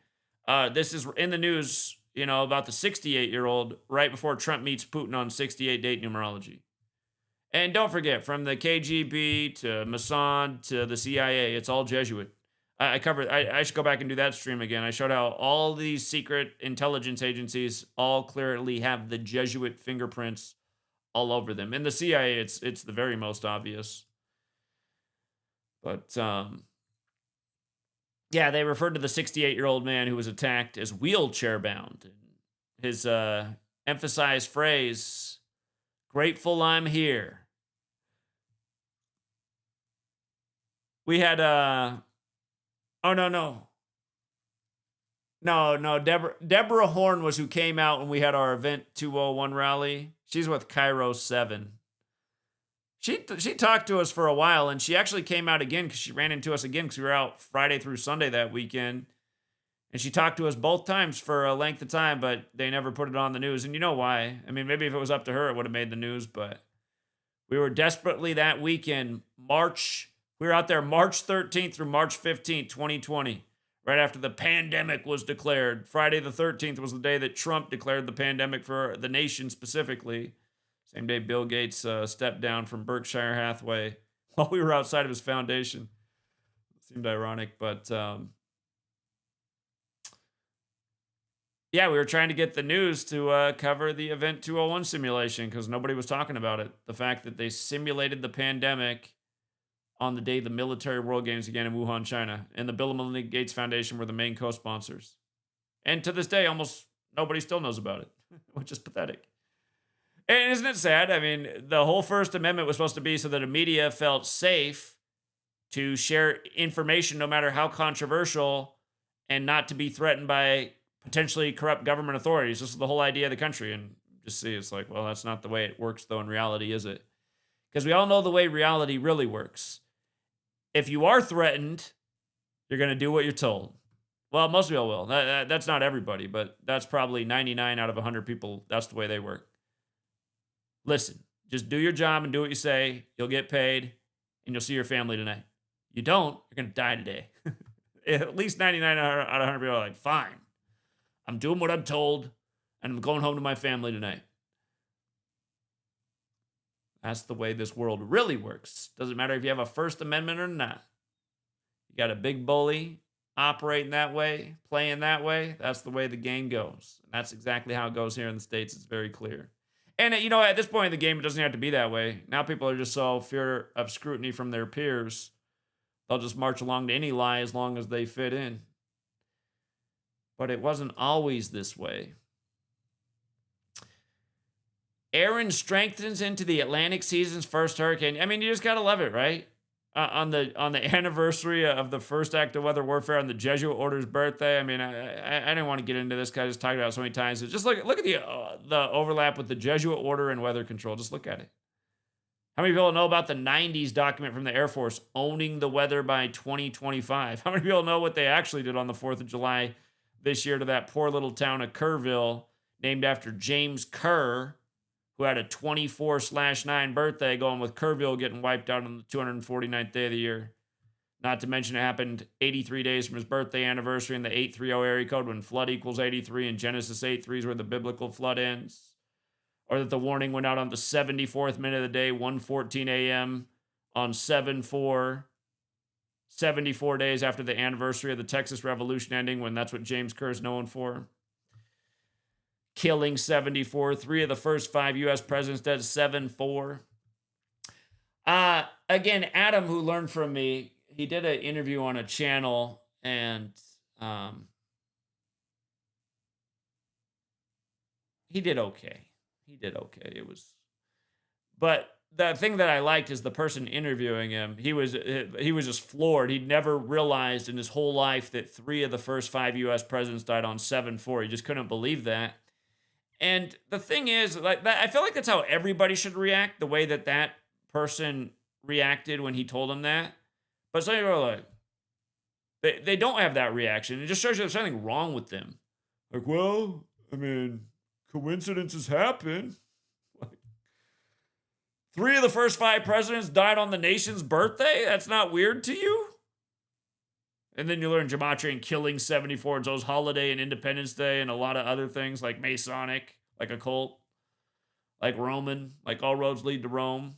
this is in the news, about the 68-year-old right before Trump meets Putin on 68 date numerology. And don't forget, from the KGB to Mossad to the CIA, it's all Jesuit. I should go back and do that stream again. I showed how all these secret intelligence agencies all clearly have the Jesuit fingerprints all over them. In the CIA, it's the very most obvious. But, yeah, they referred to the 68-year-old man who was attacked as wheelchair-bound. His emphasized phrase, "Grateful I'm here." We had, oh, no. No, Deborah Horn was who came out when we had our Event 201 rally. She's with Cairo 7. She talked to us for a while, and she actually came out again because she ran into us again because we were out Friday through Sunday that weekend. And she talked to us both times for a length of time, but they never put it on the news. And you know why? I mean, maybe if it was up to her, it would have made the news, but we were desperately that weekend, March We were out there March 13th through March 15th, 2020, right after the pandemic was declared. Friday the 13th was the day that Trump declared the pandemic for the nation specifically. Same day Bill Gates stepped down from Berkshire Hathaway while we were outside of his foundation. Seemed ironic, but yeah, we were trying to get the news to cover the Event 201 simulation because nobody was talking about it. The fact that they simulated the pandemic on the day the military World Games began in Wuhan, China, and the Bill and Melinda Gates Foundation were the main co-sponsors. And to this day, almost nobody still knows about it, which is pathetic. And isn't it sad? I mean, the whole First Amendment was supposed to be so that the media felt safe to share information no matter how controversial and not to be threatened by potentially corrupt government authorities. This is the whole idea of the country. And just see, it's like, well, that's not the way it works, though, in reality, is it? Because we all know the way reality really works. If you are threatened, you're going to do what you're told. Well, most people will. That's not everybody, but that's probably 99 out of 100 people. That's the way they work. Listen, just do your job and do what you say. You'll get paid, and you'll see your family tonight. You don't, you're going to die today. At least 99 out of 100 people are like, fine. I'm doing what I'm told, and I'm going home to my family tonight. That's the way this world really works. Doesn't matter if you have a First Amendment or not. You got a big bully operating that way, playing that way. That's the way the game goes. And that's exactly how it goes here in the States. It's very clear. And, you know, at this point in the game, it doesn't have to be that way. Now people are just so fear of scrutiny from their peers. They'll just march along to any lie as long as they fit in. But it wasn't always this way. Aaron strengthens into the Atlantic season's first hurricane. I mean, you just gotta love it, right? On the anniversary of the first act of weather warfare on the Jesuit order's birthday. I mean, I didn't want to get into this because I just talked about it so many times. Just look at the overlap with the Jesuit order and weather control. Just look at it. How many people know about the 90s document from the Air Force owning the weather by 2025? How many people know what they actually did on the 4th of July this year to that poor little town of Kerrville, named after James Kerr, who had a 24/9 birthday, going with Kerrville getting wiped out on the 249th day of the year. Not to mention it happened 83 days from his birthday anniversary in the 830 area code when flood equals 83 and Genesis 8:3 is where the biblical flood ends. Or that the warning went out on the 74th minute of the day, 1:14 a.m. on 7/4, 74 days after the anniversary of the Texas Revolution ending, when that's what James Kerr is known for. Killing 74, 3 of the first 5 U.S. presidents dead, 7/4. Again, Adam, who learned from me, he did an interview on a channel, and he did okay. It was, but the thing that I liked is the person interviewing him. He was just floored. He'd never realized in his whole life that 3 of the first 5 U.S. presidents died on 7/4. He just couldn't believe that. And the thing is, like, I feel like that's how everybody should react, the way that person reacted when he told him that. But some people are like, they don't have that reaction. It just shows you there's something wrong with them. Like, well, I mean, coincidences happen. Like, 3 of the first 5 presidents died on the nation's birthday? That's not weird to you? And then you learn Gematria and killing 74 and Zoe's holiday and Independence Day and a lot of other things like Masonic, like occult, like Roman, like all roads lead to Rome,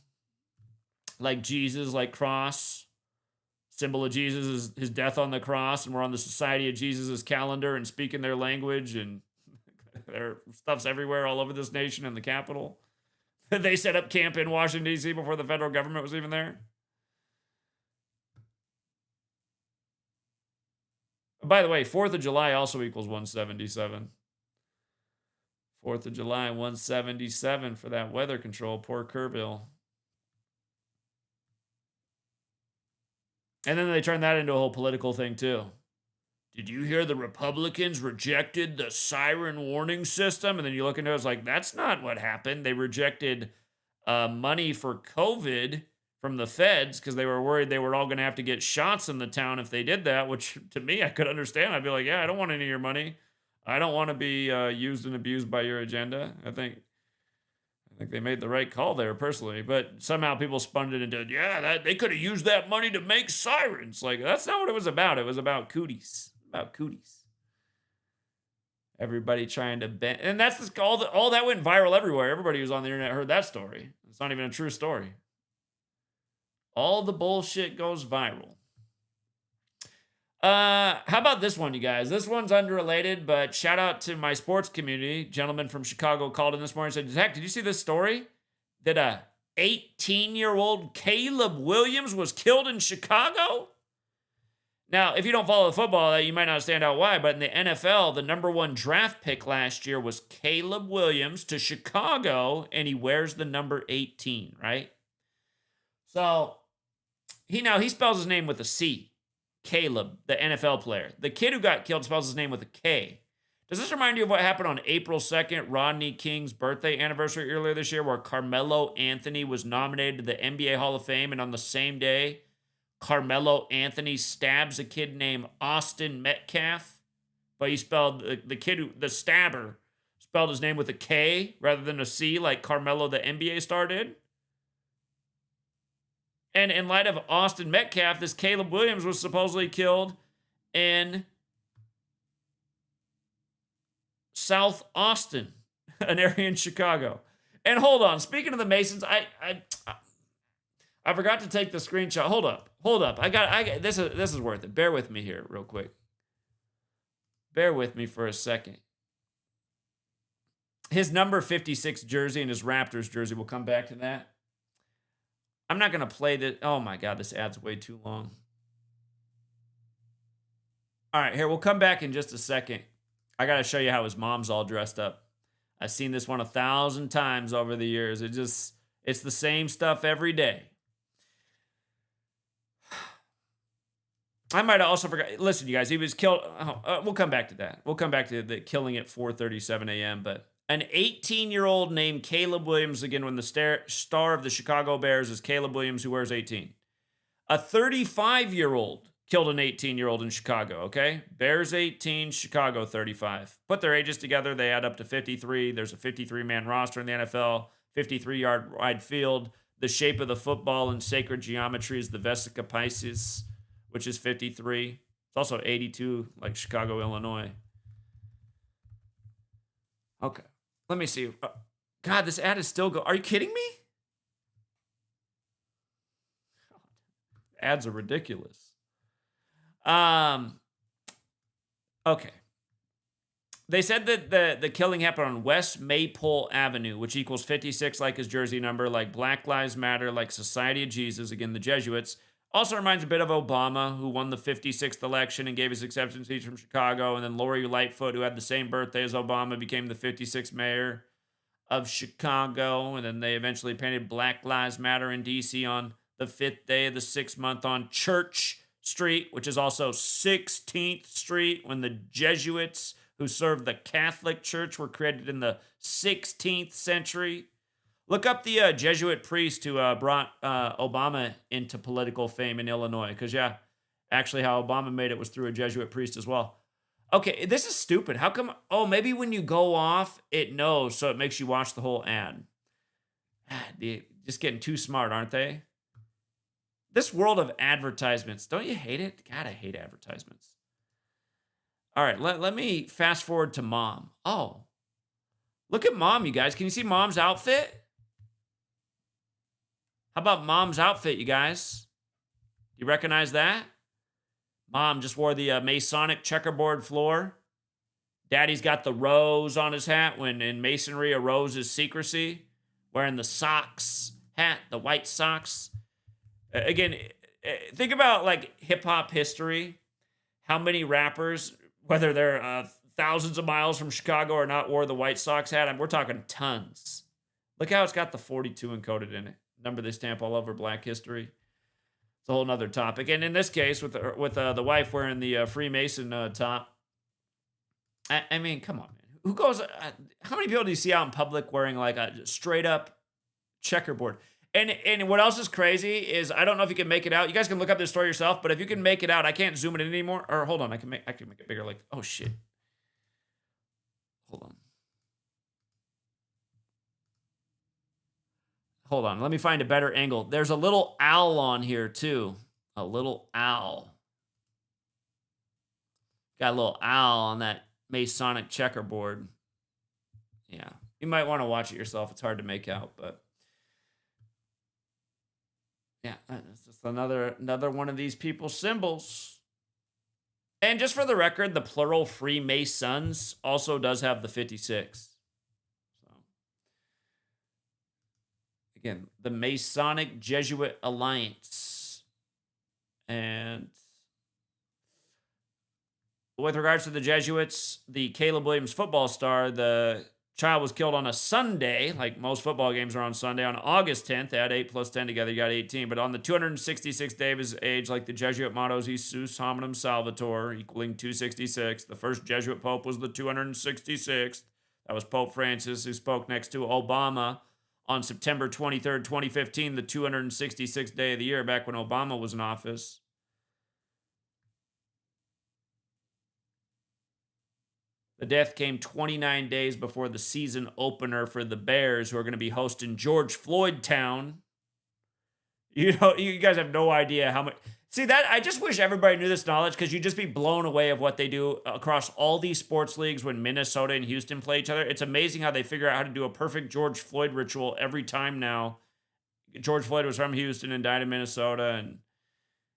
like Jesus, like cross. Symbol of Jesus is his death on the cross, and we're on the Society of Jesus' calendar and speaking their language, and their stuff's everywhere all over this nation and the Capitol. They set up camp in Washington, D.C. before the federal government was even there. By the way, 4th of July also equals 177. 4th of July, 177 for that weather control. Poor Kerrville. And then they turned that into a whole political thing, too. Did you hear the Republicans rejected the siren warning system? And then you look into it, it's like, that's not what happened. They rejected money for COVID from the feds because they were worried they were all going to have to get shots in the town if they did that, which to me, I could understand. I'd be like, yeah, I don't want any of your money. I don't want to be used and abused by your agenda. I think think they made the right call there, personally. But somehow people spun it into, yeah, that they could have used that money to make sirens. Like, that's not what it was about. It was about cooties. About cooties. Everybody trying to bend. And that's all that went viral everywhere. Everybody who's on the internet heard that story. It's not even a true story. All the bullshit goes viral. How about this one, you guys? This one's unrelated, but shout out to my sports community. Gentleman from Chicago called in this morning and said, Zach, did you see this story? That a 18-year-old Caleb Williams was killed in Chicago? Now, if you don't follow the football, you might not understand out why, but in the NFL, the number 1 draft pick last year was Caleb Williams to Chicago, and he wears the number 18, right? So, he spells his name with a C. Caleb, the NFL player. The kid who got killed spells his name with a K. Does this remind you of what happened on April 2nd, Rodney King's birthday anniversary earlier this year, where Carmelo Anthony was nominated to the NBA Hall of Fame, and on the same day, Carmelo Anthony stabs a kid named Austin Metcalf, but he spelled the stabber spelled his name with a K rather than a C, like Carmelo, the NBA star, did? And in light of Austin Metcalf, this Caleb Williams was supposedly killed in South Austin, an area in Chicago. And hold on, speaking of the Masons, I forgot to take the screenshot. Hold up. I got this is worth it. Bear with me here real quick. Bear with me for a second. His number 56 jersey and his Raptors jersey, we'll come back to that. I'm not going to play this. Oh my God, this ad's way too long. All right, here, we'll come back in just a second. I got to show you how his mom's all dressed up. I've seen this one 1,000 times over the years. It's the same stuff every day. I might have also forgot. Listen, you guys, he was killed. We'll come back to that. We'll come back to the killing at 4:37 a.m., but an 18-year-old named Caleb Williams, again, when the star of the Chicago Bears is Caleb Williams, who wears 18. A 35-year-old killed an 18-year-old in Chicago, okay? Bears 18, Chicago 35. Put their ages together, they add up to 53. There's a 53-man roster in the NFL, 53-yard wide field. The shape of the football in sacred geometry is the Vesica Pisces, which is 53. It's also 82, like Chicago, Illinois. Okay. Let me see. God, this ad is still going. Are you kidding me? Ads are ridiculous. Okay. They said that the killing happened on West Maypole Avenue, which equals 56, like his jersey number, like Black Lives Matter, like Society of Jesus, again, the Jesuits. Also reminds a bit of Obama, who won the 56th election and gave his acceptance speech from Chicago. And then Lori Lightfoot, who had the same birthday as Obama, became the 56th mayor of Chicago. And then they eventually painted Black Lives Matter in D.C. on the 5th day of the 6th month on Church Street, which is also 16th Street, when the Jesuits who served the Catholic Church were created in the 16th century. Look up the Jesuit priest who brought Obama into political fame in Illinois. Because, yeah, actually how Obama made it was through a Jesuit priest as well. Okay, this is stupid. How come? Oh, maybe when you go off, it knows, so it makes you watch the whole ad. Just getting too smart, aren't they? This world of advertisements, don't you hate it? God, I hate advertisements. All right, let me fast forward to Mom. Oh, look at Mom, you guys. Can you see Mom's outfit? How about Mom's outfit, you guys? You recognize that? Mom just wore the Masonic checkerboard floor. Daddy's got the rose on his hat, when in Masonry, a rose is secrecy. Wearing the socks hat, the white socks. Again, think about like hip-hop history. How many rappers, whether they're thousands of miles from Chicago or not, wore the White Sox hat? We're talking tons. Look how it's got the 42 encoded in it. Number they stamp all over Black history. It's a whole nother topic. And in this case, with the wife wearing the Freemason top. I mean, come on, man. Who goes? How many people do you see out in public wearing like a straight up checkerboard? And what else is crazy is, I don't know if you can make it out. You guys can look up this story yourself, but if you can make it out, I can't zoom it in anymore. Or hold on, I can make it bigger. Like, oh, shit. Hold on. hold on. Let me find a better angle. There's a little owl on here too. A little owl. Got a little owl on that Masonic checkerboard. Yeah. You might want to watch it yourself. It's hard to make out, but yeah, it's just another one of these people's symbols. And just for the record, the plural Freemasons also does have the 56. So again, the Masonic Jesuit Alliance. And with regards to the Jesuits, the Caleb Williams football star, the child was killed on a Sunday, like most football games are on Sunday, on August 10th. They had 8 plus 10 together, you got 18. But on the 266th day of his age, like the Jesuit motto is Jesus Hominum Salvator, equaling 266. The first Jesuit pope was the 266th. That was Pope Francis, who spoke next to Obama on September 23rd, 2015, the 266th day of the year, back when Obama was in office. The death came 29 days before the season opener for the Bears, who are going to be hosting George Floyd Town. You know, you guys have no idea how much. See, that I just wish everybody knew this knowledge, because you'd just be blown away of what they do across all these sports leagues when Minnesota and Houston play each other. It's amazing how they figure out how to do a perfect George Floyd ritual every time now. George Floyd was from Houston and died in Minnesota, and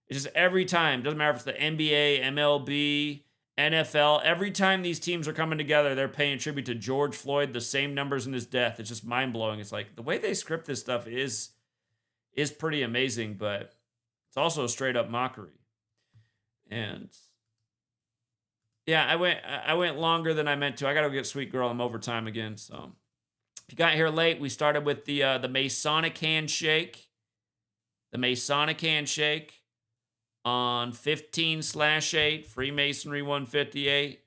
it's just every time. Doesn't matter if it's the NBA, MLB, NFL, every time these teams are coming together, they're paying tribute to George Floyd, the same numbers in his death. It's just mind-blowing. It's like the way they script this stuff is pretty amazing, but it's also a straight-up mockery. And yeah, I went longer than I meant to. I got to go get Sweet Girl. I'm overtime again. So if you got here late, we started with the Masonic Handshake. The Masonic Handshake. On 15/8, Freemasonry 158.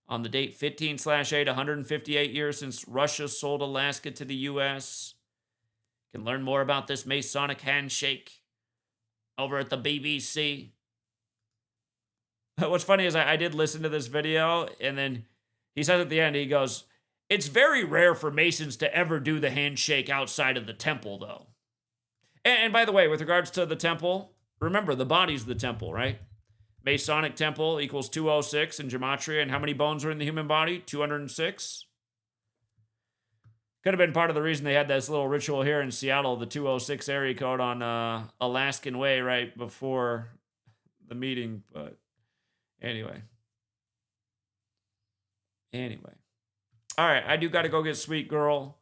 On the date 15/8, 158 years since Russia sold Alaska to the U.S. You can learn more about this Masonic handshake over at the BBC. What's funny is I did listen to this video, and then he says at the end, he goes, "It's very rare for Masons to ever do the handshake outside of the temple, though." And by the way, with regards to the temple, remember, the body's the temple, right? Masonic temple equals 206 in Gematria. And how many bones are in the human body? 206. Could have been part of the reason they had this little ritual here in Seattle, the 206 area code on Alaskan Way right before the meeting. But anyway. All right, I do got to go get Sweet Girl.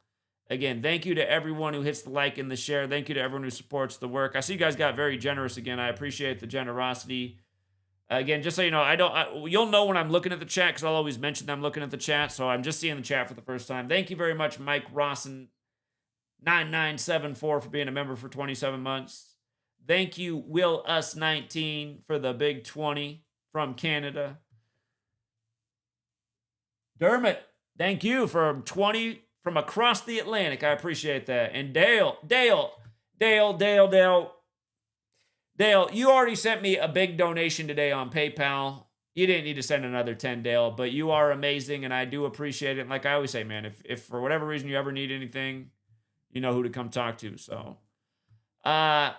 Again, thank you to everyone who hits the like and the share. Thank you to everyone who supports the work. I see you guys got very generous again. I appreciate the generosity. Again, just so you know, you'll know when I'm looking at the chat, because I'll always mention that I'm looking at the chat. So I'm just seeing the chat for the first time. Thank you very much, Mike Rawson 9974 for being a member for 27 months. Thank you, Will Us 19 for the big 20 from Canada. Dermot, thank you for 20 from across the Atlantic. I appreciate that. And Dale, you already sent me a big donation today on PayPal. You didn't need to send another 10, Dale, but you are amazing, and I do appreciate it. And like I always say, man, if for whatever reason you ever need anything, you know who to come talk to. So, I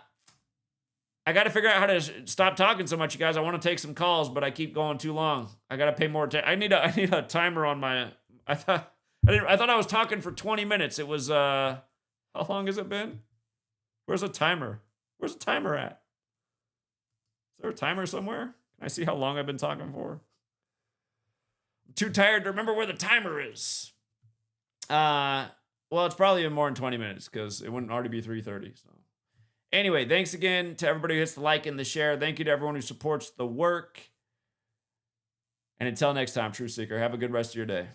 got to figure out how to stop talking so much, you guys. I want to take some calls, but I keep going too long. I got to pay more attention. I need a timer on my. I thought I was talking for 20 minutes. It was, how long has it been? Where's a timer? Where's the timer at? Is there a timer somewhere? Can I see how long I've been talking for? I'm too tired to remember where the timer is. Well, it's probably been more than 20 minutes, because it wouldn't already be 3:30. So anyway, thanks again to everybody who hits the like and the share. Thank you to everyone who supports the work. And until next time, Truth Seeker, have a good rest of your day.